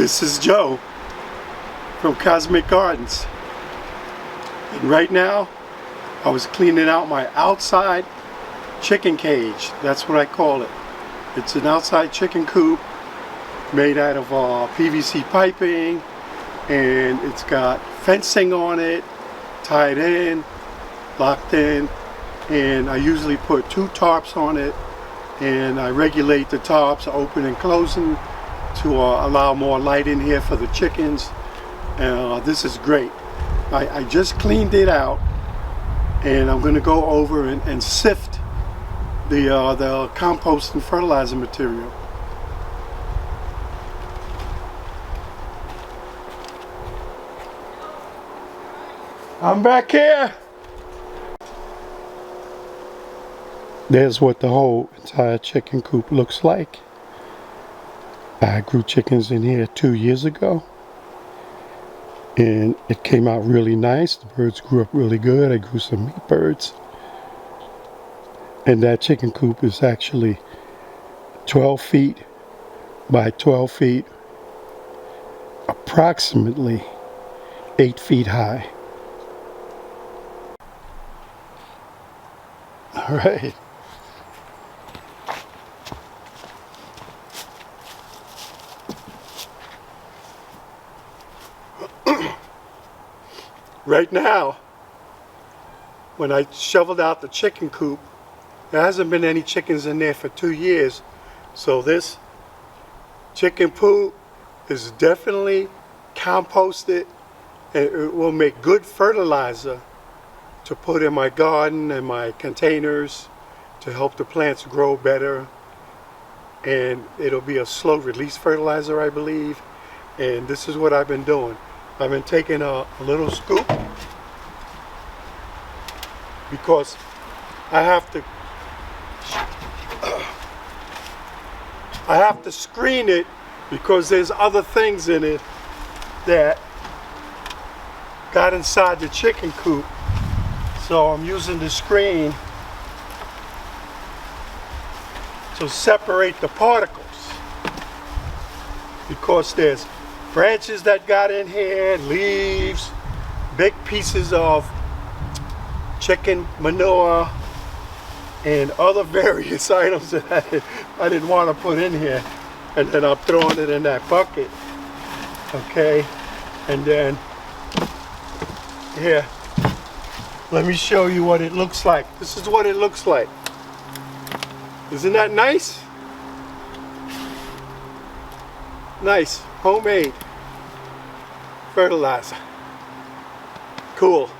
This is Joe from Cosmic Gardens, and right now I was cleaning out my outside chicken cage. That's what I call it. It's an outside chicken coop made out of PVC piping, and it's got fencing on it, tied in, locked in, and I usually put 2 tarps on it, and I regulate the tarps open and closing to allow more light in here for the chickens. This is great. I just cleaned it out, and I'm going to go over and sift the compost and fertilizer material. I'm back here. There's what the whole entire chicken coop looks like. I grew chickens in here 2 years ago, and it came out really nice. The birds grew up really good. I grew some meat birds, and that chicken coop is actually 12 feet by 12 feet, approximately 8 feet high. All right. Right now, when I shoveled out the chicken coop, there hasn't been any chickens in there for 2 years. So this chicken poop is definitely composted, and it will make good fertilizer to put in my garden and my containers to help the plants grow better. And it'll be a slow release fertilizer, I believe. And this is what I've been doing. I've been taking a little scoop because I have to screen it, because there's other things in it that got inside the chicken coop. So I'm using the screen to separate the particles, because there's branches that got in here, leaves, big pieces of chicken manure, and other various items that I didn't want to put in here. And then I'm throwing it in that bucket. Okay, and then here, let me show you what it looks like. This is what it looks like. Isn't that nice? Nice, homemade fertilizer. Cool.